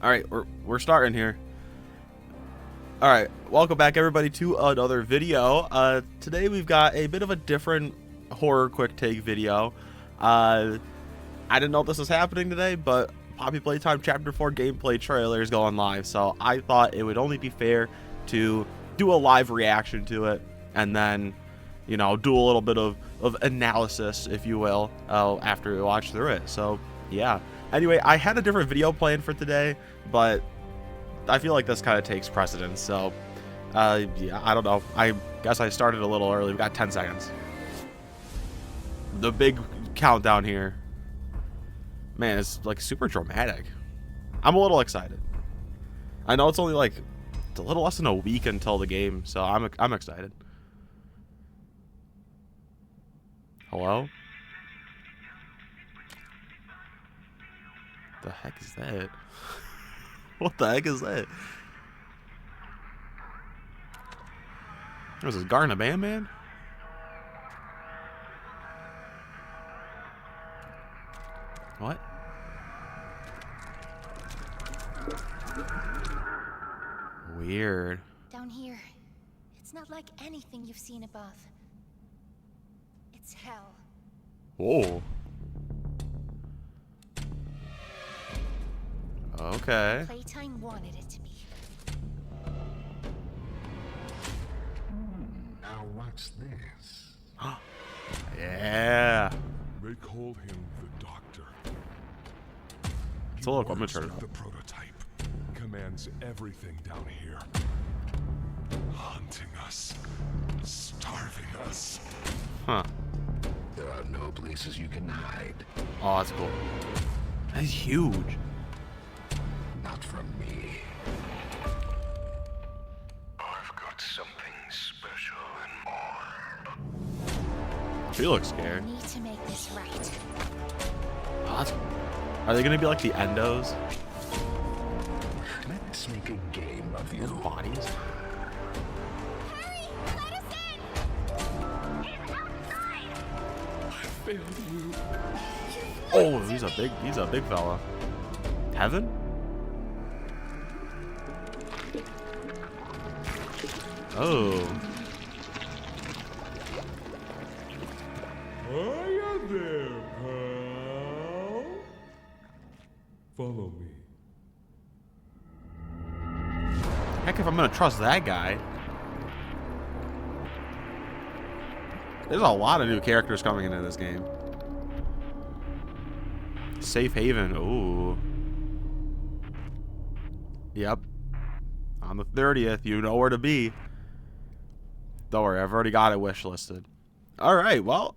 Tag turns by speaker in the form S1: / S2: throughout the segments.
S1: Alright, we're starting here. Alright, welcome back everybody to another video. Today we've got a bit of a different horror quick take video. I didn't know this was happening today, but Poppy Playtime Chapter 4 gameplay trailer is going live, so I thought it would only be fair to do a live reaction to it, and then, you know, do a little bit of analysis, if you will, after we watch through it. So, yeah. Anyway, I had a different video planned for today, but I feel like this kind of takes precedence, so, yeah, I don't know. I guess I started a little early. We got 10 seconds. The big countdown here. Man, it's like super dramatic. I'm a little excited. I know it's only like it's a little less than a week until the game, so I'm excited. Hello? The heck is that? What the heck is that? What is this, Garten of BanBan? What? Weird.
S2: Down here, it's not like anything you've seen above. It's hell.
S1: Whoa. Okay.
S2: Playtime wanted it to be.
S3: Now what's this?
S1: Yeah.
S4: They call him the Doctor.
S1: So look, I'm gonna
S4: Works
S1: turn it
S4: with
S1: up.
S4: the prototype. Commands everything down here. Hunting us. Starving us.
S1: Huh.
S3: There are no places you can hide.
S1: Oh, that's cool. That's huge.
S3: Not from me. I've got something special and more.
S1: She looks scared.
S2: We need to make this right.
S1: Oh, that's... Are they gonna be like the endos?
S3: Let's make a game of
S1: Those
S3: you.
S1: bodies?
S2: Hurry! Let us in! He's outside!
S4: I failed you.
S1: Oh, he's a big fella. Heaven? Oh.
S4: Hiya there, pal. Follow me.
S1: Heck if I'm gonna trust that guy. There's a lot of new characters coming into this game. Safe haven. Ooh. Yep. On the 30th, you know where to be. Don't worry, I've already got it wish listed. Alright, well,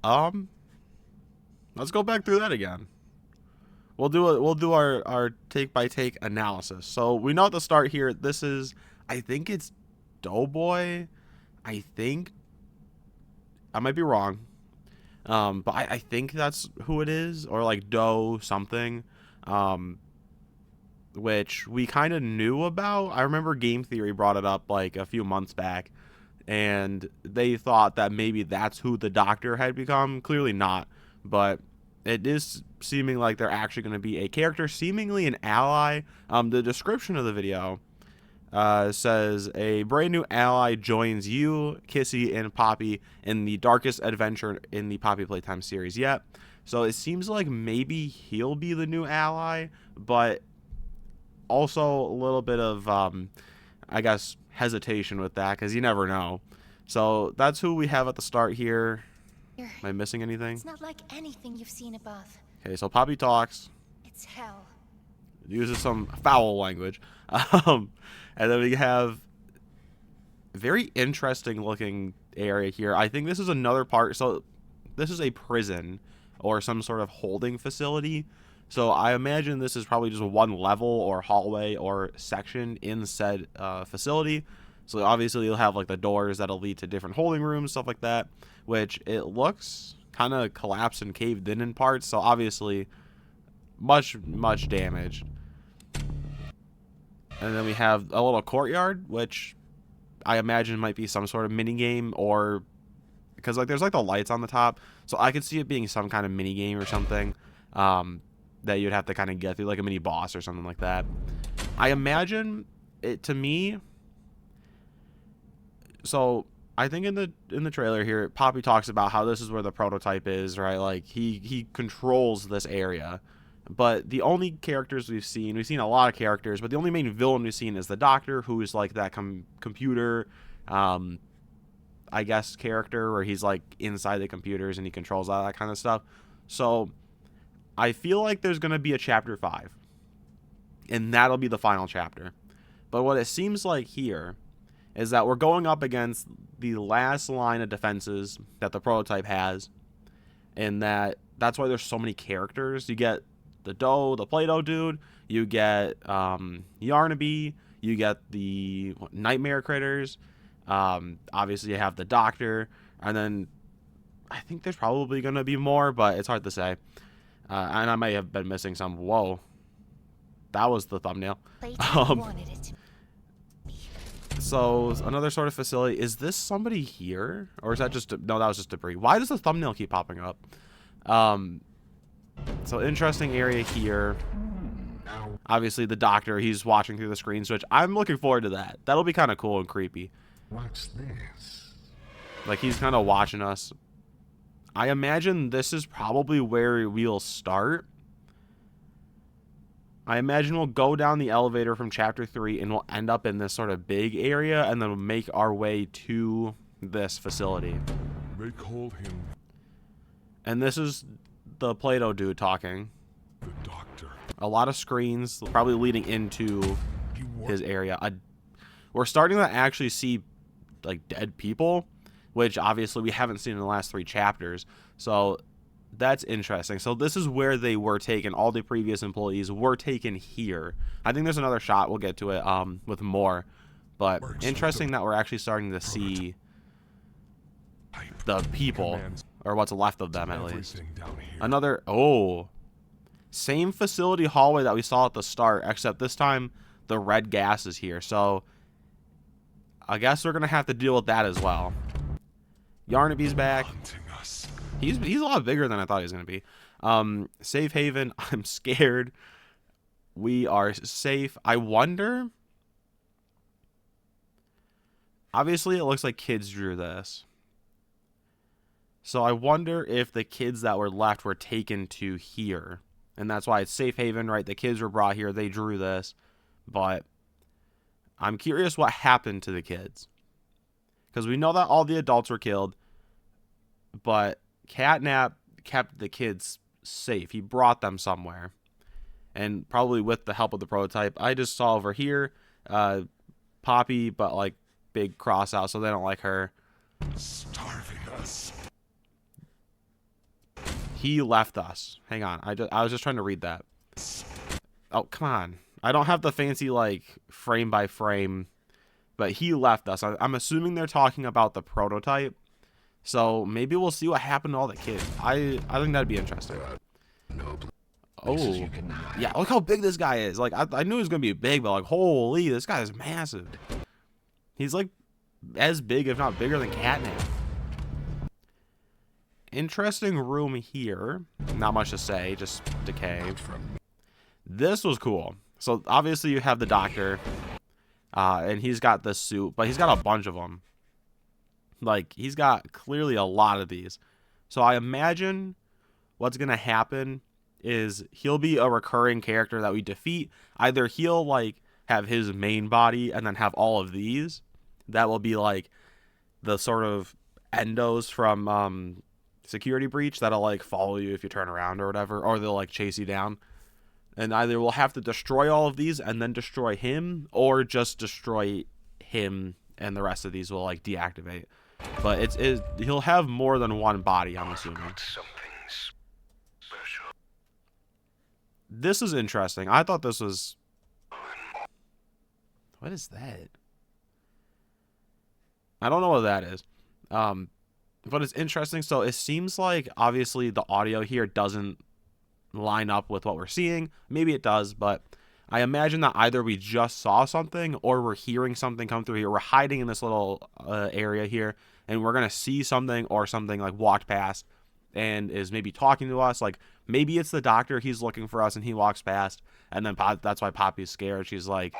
S1: let's go back through that again. We'll do our take by take analysis. So we know at the start here, this is, I think it's Doughboy. I think I might be wrong. But I think that's who it is, or like Doe something. Which we kind of knew about. I remember Game Theory brought it up like a few months back, and they thought that maybe that's who the Doctor had become. Clearly not, but it is seeming like they're actually going to be a character, seemingly an ally. The description of the video says a brand new ally joins you, Kissy, and Poppy in the darkest adventure in the Poppy Playtime series yet. So it seems like maybe he'll be the new ally, but also a little bit of, I guess, hesitation with that, because you never know. So that's who we have at the start here. Am I missing anything?
S2: It's not like anything you've seen above.
S1: Okay, so Poppy talks.
S2: It's hell.
S1: Uses some foul language. And then we have a very interesting looking area here. I think this is another part. So this is a prison or some sort of holding facility. So I imagine this is probably just one level or hallway or section in said facility. So obviously you'll have like the doors that'll lead to different holding rooms, stuff like that, which it looks kind of collapsed and caved in parts. So obviously much damaged. And then we have a little courtyard, which I imagine might be some sort of mini game, or because like there's like the lights on the top, so I could see it being some kind of mini game or something. That you'd have to kind of get through, like a mini boss or something like that. I imagine it to me. So I think in the trailer here, Poppy talks about how this is where the prototype is, right? Like he controls this area. But the only characters we've seen a lot of characters, but the only main villain we've seen is the Doctor, who is like that computer, I guess, character where he's like inside the computers and he controls all that kind of stuff. So I feel like there's going to be a chapter 5, and that'll be the final chapter. But what it seems like here is that we're going up against the last line of defenses that the prototype has, and that's why there's so many characters. You get the Play-Doh dude, you get Yarnaby, you get the nightmare critters, obviously you have the Doctor, and then I think there's probably going to be more, but it's hard to say. And I may have been missing some. Whoa, that was the thumbnail. So another sort of facility. Is this somebody here, or is that just no? That was just debris. Why does the thumbnail keep popping up? So interesting area here. Obviously the Doctor, he's watching through the screen switch. I'm looking forward to that. That'll be kind of cool and creepy.
S3: What's this?
S1: Like he's kind of watching us. I imagine this is probably where we'll start. I imagine we'll go down the elevator from chapter 3 and we'll end up in this sort of big area and then we'll make our way to this facility.
S4: They call him
S1: And this is the Play-Doh dude talking.
S4: the Doctor.
S1: A lot of screens probably leading into his area. We're starting to actually see like dead people, which obviously we haven't seen in the last 3 chapters. So that's interesting. So this is where they were taken. All the previous employees were taken here. I think there's another shot. We'll get to it with more. But interesting that we're actually starting to see the people, or what's left of them at least. Another, same facility hallway that we saw at the start, except this time the red gas is here. So I guess we're going to have to deal with that as well. Yarnaby's back. He's a lot bigger than I thought he was going to be. Safe haven. I'm scared. We are safe. I wonder. Obviously, it looks like kids drew this. So I wonder if the kids that were left were taken to here. And that's why it's safe haven, right? The kids were brought here. They drew this. But I'm curious what happened to the kids. Because we know that all the adults were killed. But Catnap kept the kids safe. He brought them somewhere. And probably with the help of the prototype. I just saw over here Poppy, but like big cross out, so they don't like her.
S4: Starving us.
S1: He left us. Hang on. I was just trying to read that. Oh, come on. I don't have the fancy like frame by frame, but he left us. I'm assuming they're talking about the prototype. So maybe we'll see what happened to all the kids. I think that'd be interesting. Oh, yeah, look how big this guy is. Like, I knew he was going to be big, but like, holy, this guy is massive. He's like as big, if not bigger than Catnap. Interesting room here. Not much to say, just decay. This was cool. So obviously you have the Doctor, and he's got this suit, but he's got a bunch of them. Like, he's got clearly a lot of these. So I imagine what's going to happen is he'll be a recurring character that we defeat. Either he'll, like, have his main body and then have all of these. That will be, like, the sort of endos from Security Breach that'll, like, follow you if you turn around or whatever. Or they'll, like, chase you down. And either we'll have to destroy all of these and then destroy him, or just destroy him and the rest of these will, like, deactivate. But he'll have more than one body, I'm assuming. This is interesting. I thought this was... What is that? I don't know what that is. But it's interesting. So it seems like, obviously, the audio here doesn't line up with what we're seeing. Maybe it does, but I imagine that either we just saw something or we're hearing something come through here. We're hiding in this little area here, and we're going to see something, or something like walked past and is maybe talking to us. Like, Maybe it's the doctor, he's looking for us and he walks past, and then that's why Poppy's scared. She's like,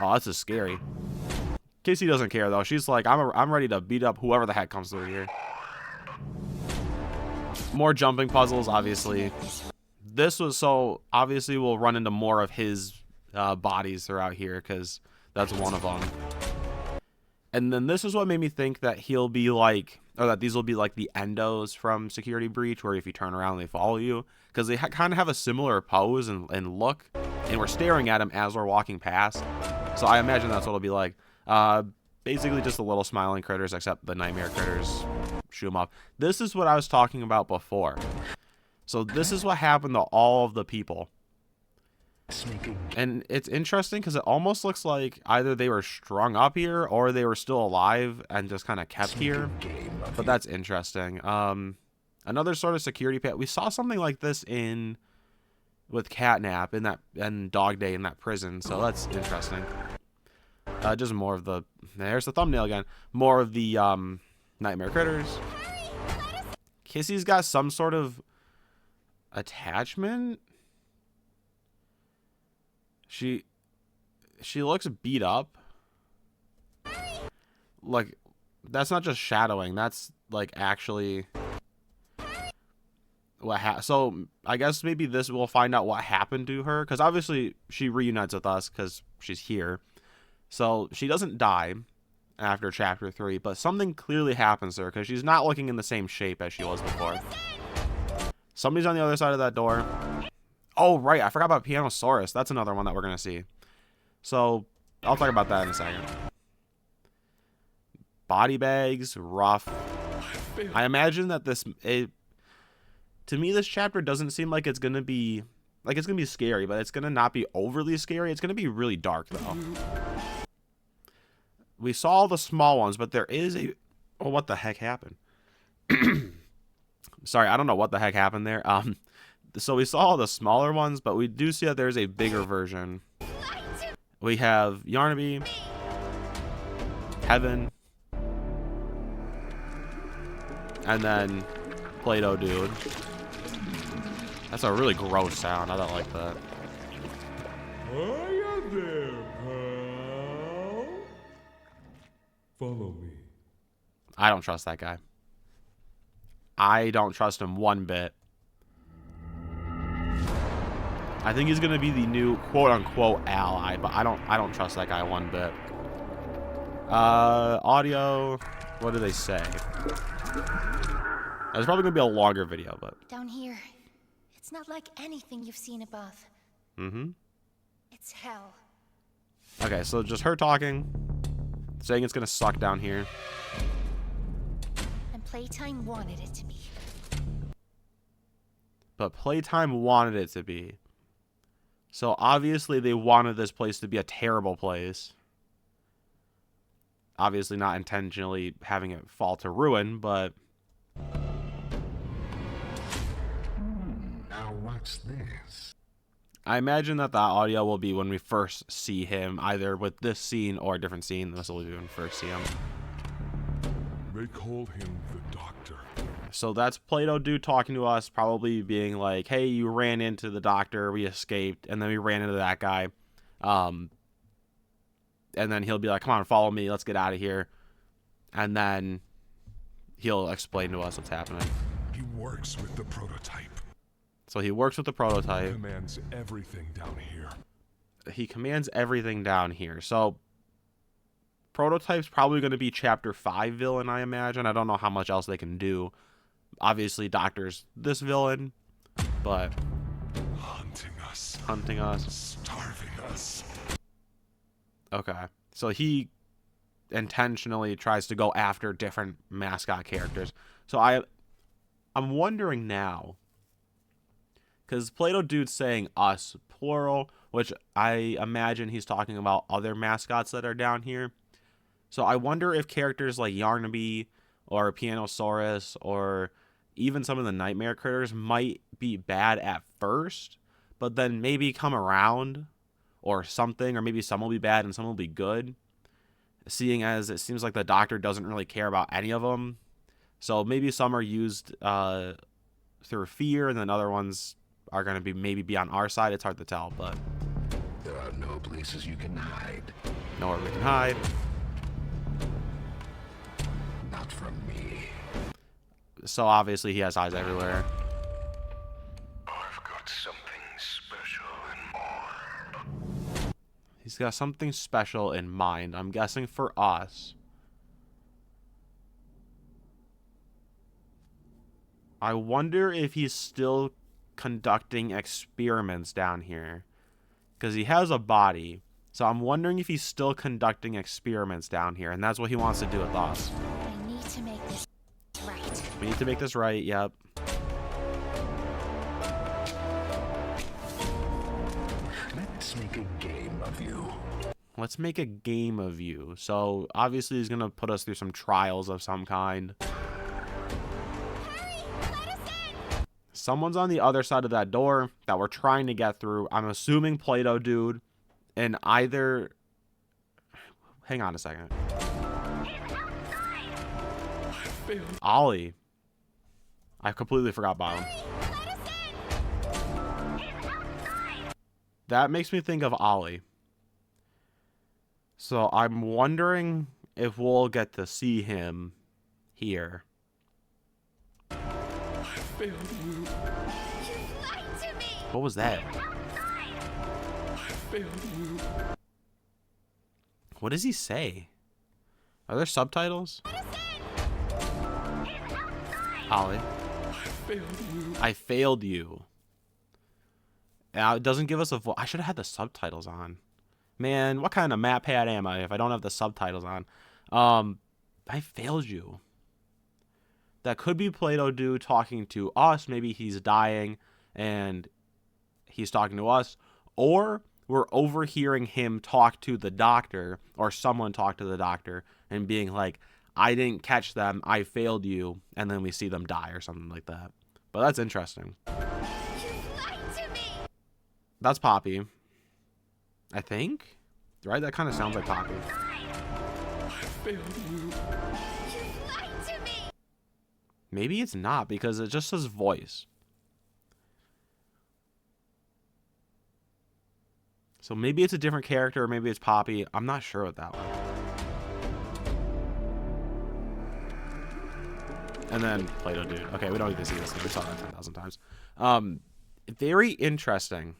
S1: oh, this is scary. Casey doesn't care though. She's like, I'm ready to beat up whoever the heck comes through here. More jumping puzzles, obviously. This was so obviously we'll run into more of his bodies throughout here because that's one of them. And then this is what made me think that he'll be like, or that these will be like the endos from Security Breach, where if you turn around they follow you, because they kind of have a similar pose and look, and we're staring at him as we're walking past. So I imagine that's what it'll be like. Basically just the little smiling critters, except the nightmare critters shoot them up. This is what I was talking about before. So this is what happened to all of the people. And it's interesting because it almost looks like either they were strung up here or they were still alive and just kind of kept here. But that's interesting. Another sort of security pet. We saw something like this with Catnap and Dog Day in that prison. So that's interesting. Just more of the, there's the thumbnail again. More of the nightmare critters. Kissy's got some sort of attachment. She looks beat up. Like, that's not just shadowing. That's like actually what so I guess maybe this we'll find out what happened to her, because obviously she reunites with us because she's here. So she doesn't die after chapter 3, but something clearly happens to her because she's not looking in the same shape as she was before. Somebody's on the other side of that door. Oh, right. I forgot about Pianosaurus. That's another one that we're going to see. So I'll talk about that in a second. Body bags, rough. I imagine that to me, this chapter doesn't seem like it's going to be, scary, but it's going to not be overly scary. It's going to be really dark, though. We saw the small ones, but there is a... Oh, what the heck happened? Sorry, I don't know what the heck happened there. So we saw the smaller ones, but we do see that there's a bigger version. We have Yarnaby, Heaven, and then Play-Doh Dude. That's a really gross sound. I don't like that.
S4: Hiya there, pal. Follow me.
S1: I don't trust that guy. I don't trust him one bit. I think he's gonna be the new quote-unquote ally, but I don't trust that guy one bit. Audio. What do they say? It's probably gonna be a longer video, but
S2: Down here, it's not like anything you've seen above.
S1: mm-hmm.
S2: It's hell.
S1: Okay, so just her talking, saying it's gonna suck down here.
S2: And Playtime wanted it to be.
S1: But Playtime wanted it to be. So obviously they wanted this place to be a terrible place. Obviously not intentionally having it fall to ruin, but...
S3: Now what's this?
S1: I imagine that the audio will be when we first see him, either with this scene or a different scene. This will be when we first see him.
S4: They call him the Doctor.
S1: So that's Play-Doh Dude talking to us, probably being like, hey, you ran into the doctor, we escaped, and then we ran into that guy. And then he'll be like, come on, follow me, let's get out of here. And then he'll explain to us what's happening.
S4: He works with the prototype.
S1: So he works with the prototype.
S4: Commands everything down here.
S1: He commands everything down here. So prototype's probably going to be chapter 5 villain, I imagine. I don't know how much else they can do. Obviously, Doctor's this villain, but
S4: Hunting us. Starving us.
S1: Okay. So he intentionally tries to go after different mascot characters. So I'm wondering now, because Play-Doh Dude's saying us, plural, which I imagine he's talking about other mascots that are down here. So I wonder if characters like Yarnaby or Pianosaurus or even some of the nightmare critters might be bad at first, but then maybe come around or something, or maybe some will be bad and some will be good, seeing as it seems like the Doctor doesn't really care about any of them. So maybe some are used through fear, and then other ones are going to be maybe on our side. It's hard to tell, but
S3: There are no places you can hide.
S1: nowhere we can hide.
S3: Not from me.
S1: So obviously he has eyes everywhere.
S3: I've got something special and more.
S1: He's got something special in mind. I'm guessing for us. I wonder if he's still conducting experiments down here. Because he has a body. So I'm wondering if he's still conducting experiments down here. And that's what he wants to do with us.
S2: I need to make this right.
S1: We need to make this right, yep.
S3: Let's make a game of you.
S1: Let's make a game of you. So obviously he's going to put us through some trials of some kind. Someone's on the other side of that door that we're trying to get through. I'm assuming Play-Doh dude. And either... Hang on a second. Ollie. I completely forgot about him. That makes me think of Ollie. So I'm wondering if we'll get to see him here. What was that? What does he say? Are there subtitles? Ollie. I failed you. It doesn't give us a voice. I should have had the subtitles on. Man, what kind of map pad am I if I don't have the subtitles on? I failed you. That could be Play-Doh dude talking to us. Maybe he's dying and he's talking to us. Or we're overhearing him talk to the doctor, or someone talk to the doctor and being like, I didn't catch them, I failed you, and then we see them die or something like that. But that's interesting. That's Poppy. I think? Right? That kind of sounds like Poppy. Maybe it's not, because it just says voice. So maybe it's a different character, or maybe it's Poppy. I'm not sure with that one. And then Play-Doh dude. Okay, we don't need to see this. We saw that 10,000 times. Very interesting.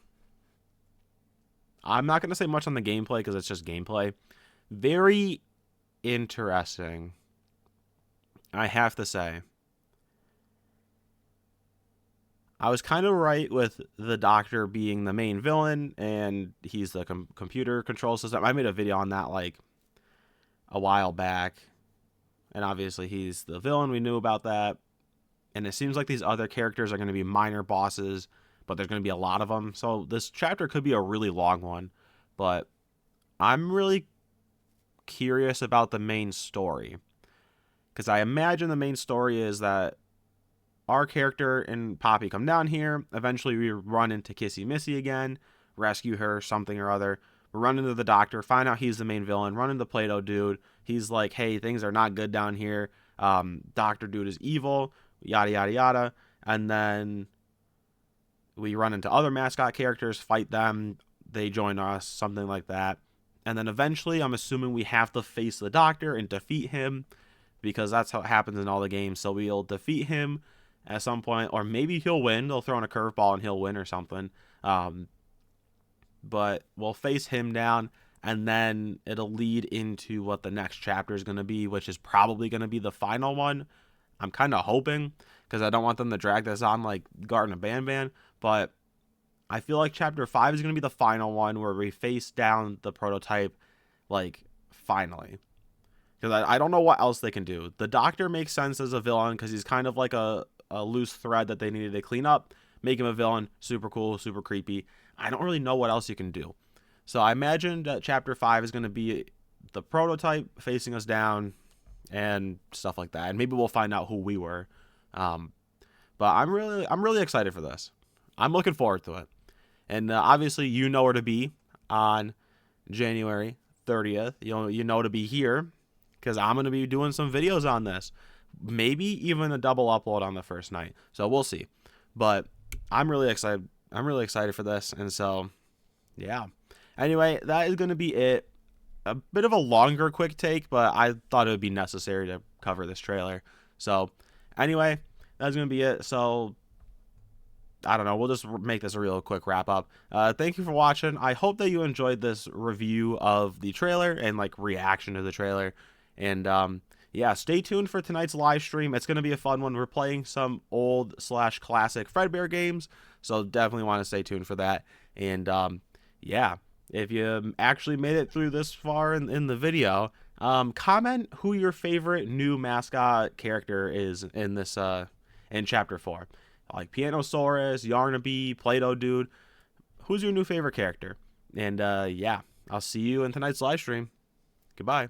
S1: I'm not going to say much on the gameplay because it's just gameplay. Very interesting, I have to say. I was kind of right with the doctor being the main villain, and he's the computer control system. I made a video on that like a while back, and obviously he's the villain. We knew about that, and it seems like these other characters are going to be minor bosses, but there's going to be a lot of them. So this chapter could be a really long one, but I'm really curious about the main story, because I imagine the main story is that our character and Poppy come down here. Eventually we run into Kissy Missy again, rescue her, something or other. We run into the doctor, find out he's the main villain, run into Play-Doh dude. He's like, hey, things are not good down here. Doctor dude is evil, yada, yada, yada. And then we run into other mascot characters, fight them. They join us, something like that. And then eventually, I'm assuming we have to face the doctor and defeat him, because that's how it happens in all the games. So we'll defeat him at some point, or maybe he'll win. They'll throw in a curveball and he'll win or something. But we'll face him down, and then it'll lead into what the next chapter is going to be, which is probably going to be the final one. I'm kind of hoping, because I don't want them to drag this on like Garten of BanBan, but I feel like chapter 5 is going to be the final one where we face down the prototype, like, finally. Because I don't know what else they can do. The doctor makes sense as a villain because he's kind of like a loose thread that they needed to clean up. Make him a villain. Super cool, super creepy. I don't really know what else you can do. So I imagine that chapter 5 is going to be the prototype facing us down and stuff like that. And maybe we'll find out who we were. But I'm really excited for this. I'm looking forward to it. And obviously you know where to be on January 30th. You know to be here, because I'm going to be doing some videos on this. Maybe even a double upload on the first night. So we'll see. But I'm really excited I'm really excited for this. And so, yeah. Anyway, that is going to be it. A bit of a longer quick take, but I thought it would be necessary to cover this trailer. So, anyway, that's going to be it. So, I don't know. We'll just make this a real quick wrap up. Thank you for watching. I hope that you enjoyed this review of the trailer and like reaction to the trailer. And yeah, stay tuned for tonight's live stream. It's going to be a fun one. We're playing some old / classic Fredbear games, so definitely want to stay tuned for that. And yeah, if you actually made it through this far in the video, comment who your favorite new mascot character is in this in Chapter 4. Like Pianosaurus, Yarnaby, Play-Doh Dude. Who's your new favorite character? And yeah, I'll see you in tonight's live stream. Goodbye.